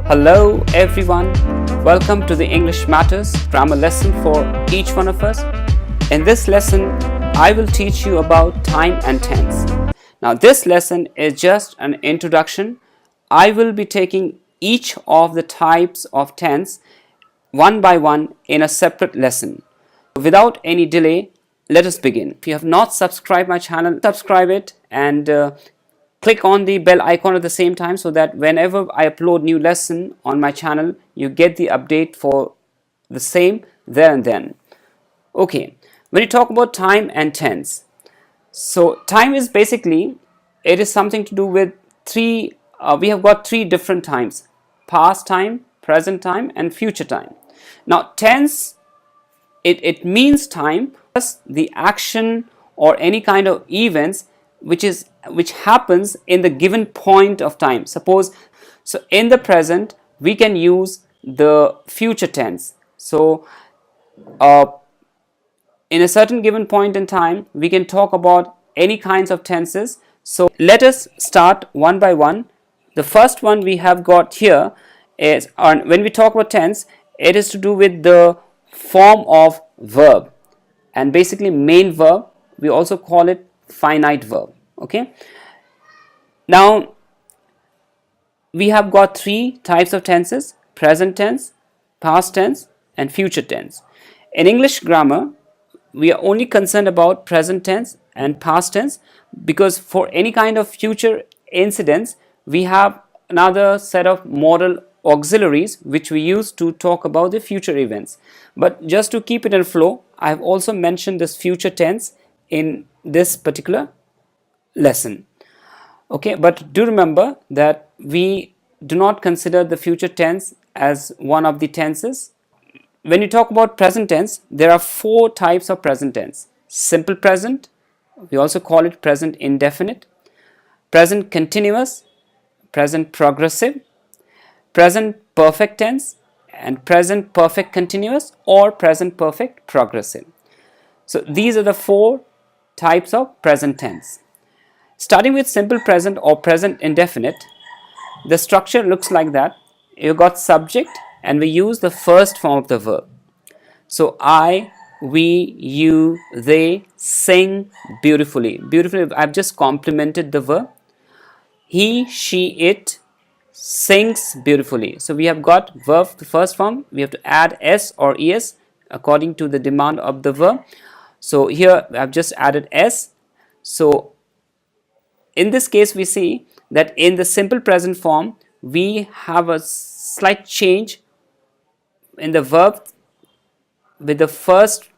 Hello everyone, welcome to the English Matters grammar lesson for each one of us. In this lesson, I will teach you about time and tense. Now this lesson is just an introduction. I will be taking each of the types of tense one by one in a separate lesson. Without any delay, let us begin. If you have not subscribed my channel, subscribe it and click on the bell icon at the same time so that whenever I upload new lesson on my channel, you get the update for the same there and then. Okay, when you talk about time and tense, so time is basically, it is something to do with we have got three different times: past time, present time and future time. Now tense, it means time plus the action or any kind of events which happens in the given point of time. Suppose, so in the present we can use the future tense. So in a certain given point in time we can talk about any kinds of tenses. So let us start one by one. The first one we have got here is, when we talk about tense, it is to do with the form of verb, and basically main verb. We also call it finite verb. Okay, now we have got three types of tenses: present tense, past tense and future tense. In English grammar, we are only concerned about present tense and past tense, because for any kind of future incidents we have another set of modal auxiliaries which we use to talk about the future events. But just to keep it in flow, I have also mentioned this future tense in this particular lesson. Okay, but do remember that we do not consider the future tense as one of the tenses. When you talk about present tense, there are four types of present tense: simple present, we also call it present indefinite, present continuous, present progressive, present perfect tense and present perfect continuous or present perfect progressive. So these are the four types of present tense. Starting with simple present or present indefinite, the structure looks like that. You got subject and we use the first form of the verb. So I, we, you, they sing beautifully. Beautifully, I've just complemented the verb. He, she, it sings beautifully. So we have got verb, the first form, we have to add s or es according to the demand of the verb. So here I've just added s. So in this case we see that in the simple present form we have a slight change in the verb. With the first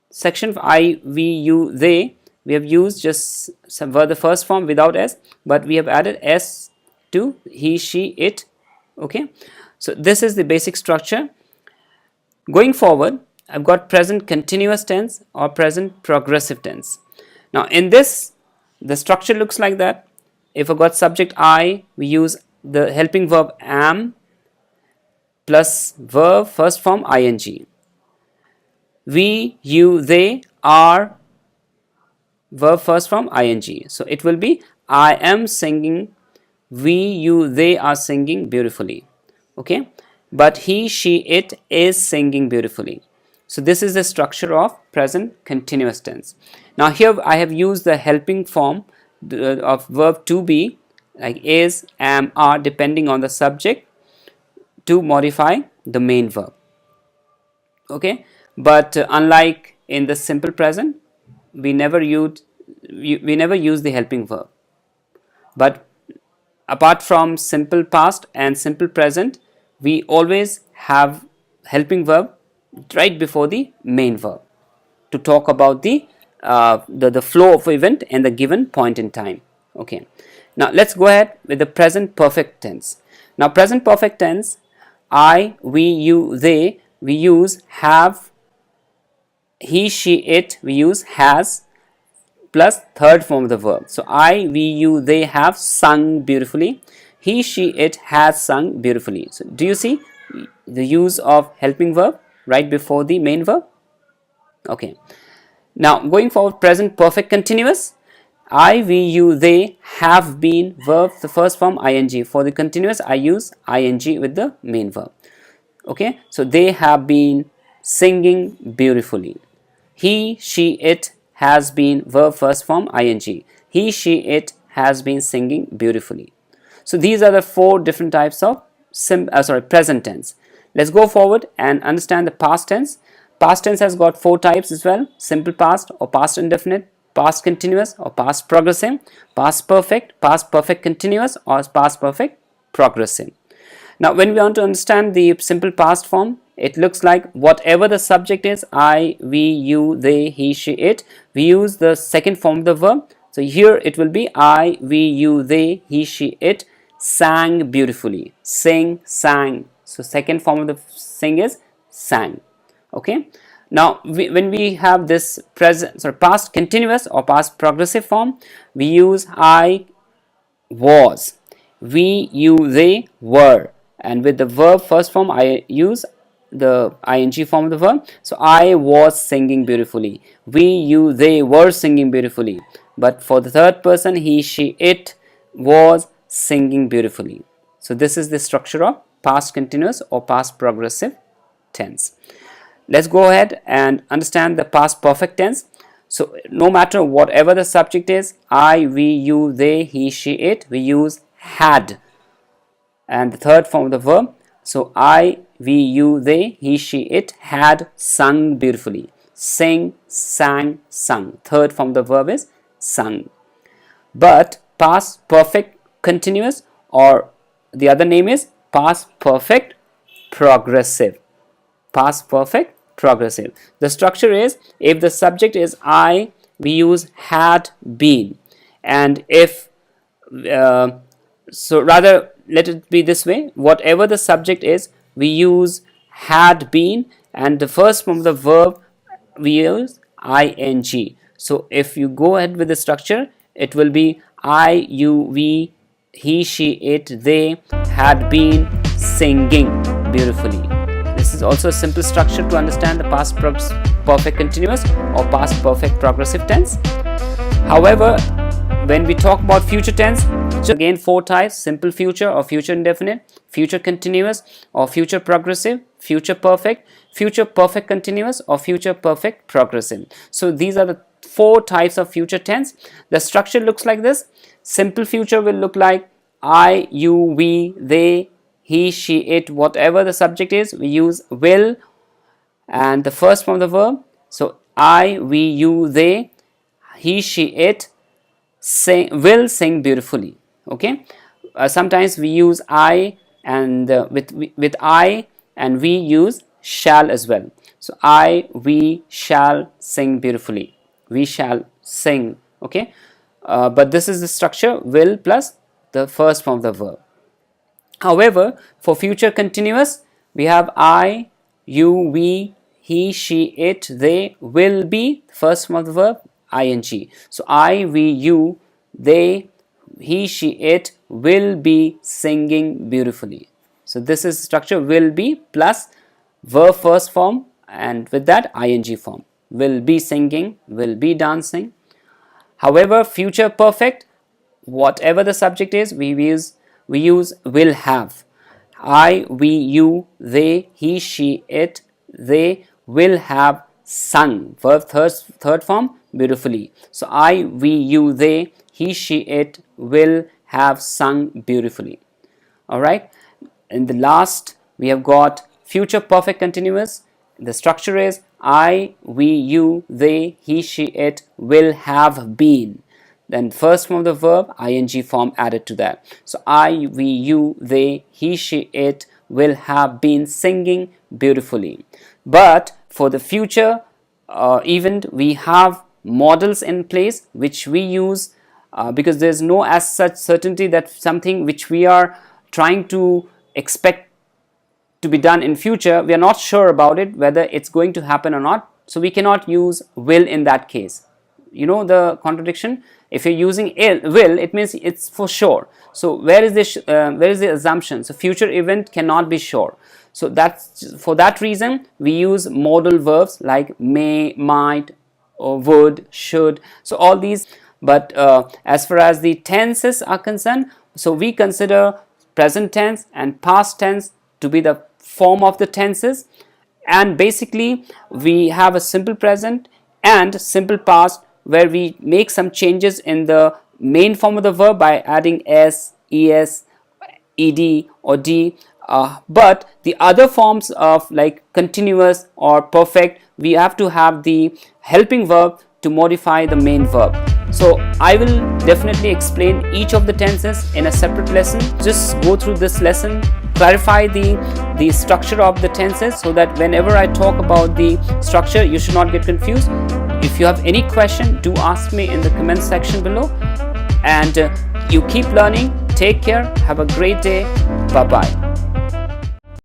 section of I, we, you, they, we have used just the first form without s, but we have added s to he, she, it. Okay, so this is the basic structure. Going forward, I've got present continuous tense or present progressive tense. Now in this, the structure looks like that. If I've got subject I, we use the helping verb am plus verb first form ing. We, you, they are verb first form ing. So it will be I am singing, we, you, they are singing beautifully. Okay, but he, she, it is singing beautifully. So this is the structure of present continuous tense. Now here I have used the helping form of verb to be, like is, am, are, depending on the subject, to modify the main verb. Okay, but unlike in the simple present, we never use the helping verb. But apart from simple past and simple present, we always have helping verb right before the main verb to talk about the flow of event in the given point in time. Okay, now let's go ahead with the present perfect tense. Now present perfect tense, I, we, you, they, we use have, he, she, it, we use has plus third form of the verb. So I, we, you, they have sung beautifully. He, she, it has sung beautifully. So do you see the use of helping verb right before the main verb? Okay, now going forward, present perfect continuous. I, we, you, they have been, verb, the first form ing. For the continuous, I use ing with the main verb. Okay, so they have been singing beautifully. He, she, it has been, verb first form ing. He, she, it has been singing beautifully. So these are the four different types of present tense. Let's go forward and understand the past tense. Past tense has got four types as well: simple past or past indefinite, past continuous or past progressive, past perfect continuous, or past perfect progressive. Now, when we want to understand the simple past form, it looks like whatever the subject is, I, we, you, they, he, she, it, we use the second form of the verb. So here it will be I, we, you, they, he, she, it sang beautifully. Sing, sang. So second form of the sing is sang. Okay. Now, when we have this past continuous or past progressive form, we use I was, we, you, they were, and with the verb first form I use the ing form of the verb. So I was singing beautifully, we, you, they were singing beautifully. But for the third person, he, she, it was singing beautifully. So this is the structure of past continuous or past progressive tense. Let's go ahead and understand the past perfect tense. So no matter whatever the subject is, I, we, you, they, he, she, it, we use had. And the third form of the verb, so I, we, you, they, he, she, it had sung beautifully. Sing, sang, sung. Third form of the verb is sung. But past perfect continuous, or the other name is past perfect progressive. Past perfect progressive. The structure is, if the subject is I, we use had been, and if so rather let it be this way, whatever the subject is, we use had been, and the first form of the verb we use ing. So if you go ahead with the structure, it will be I, you, we, he, she, it, they had been singing beautifully. This is also a simple structure to understand the past perfect continuous or past perfect progressive tense. However, when we talk about future tense, again four types: simple future or future indefinite, future continuous or future progressive, future perfect continuous, or future perfect progressive. So these are the four types of future tense. The structure looks like this. Simple future will look like I, you, we, they, he, she, it, whatever the subject is, we use will and the first form of the verb. So I, we, you, they, he, she, it will sing beautifully. Okay. Sometimes we use I, and with I and we use shall as well. So I, we shall sing beautifully. We shall sing. Okay. But this is the structure: will plus the first form of the verb. However, for future continuous, we have I, you, we, he, she, it, they will be first form of the verb ing. So I, we, you, they, he, she, it will be singing beautifully. So this is structure: will be plus verb first form, and with that ing form. Will be singing, will be dancing. However, future perfect, whatever the subject is, we use will have. I, we, you, they, he, she, it, they will have sung, verb third form, beautifully. So I, we, you, they, he, she, it will have sung beautifully. All right. In the last, we have got future perfect continuous. The structure is I, we, you, they, he, she, it will have been. Then first form of the verb ing form added to that. So I, we, you, they, he, she, it will have been singing beautifully. But for the future event, we have models in place which we use because there is no as such certainty that something which we are trying to expect to be done in future, we are not sure about it whether it's going to happen or not. So we cannot use will in that case. You know the contradiction. If you're using will, it means it's for sure. So where is the assumption? So future event cannot be sure. So that's for that reason we use modal verbs like may, might, or would, should. So all these. But as far as the tenses are concerned, so we consider present tense and past tense to be the form of the tenses, and basically we have a simple present and simple past where we make some changes in the main form of the verb by adding s, es, ed or d, but the other forms of like continuous or perfect, we have to have the helping verb to modify the main verb. So I will definitely explain each of the tenses in a separate lesson. Just go through this lesson, clarify the structure of the tenses, so that whenever I talk about the structure, you should not get confused. If you have any question, do ask me in the comment section below. And you keep learning. Take care. Have a great day. Bye bye.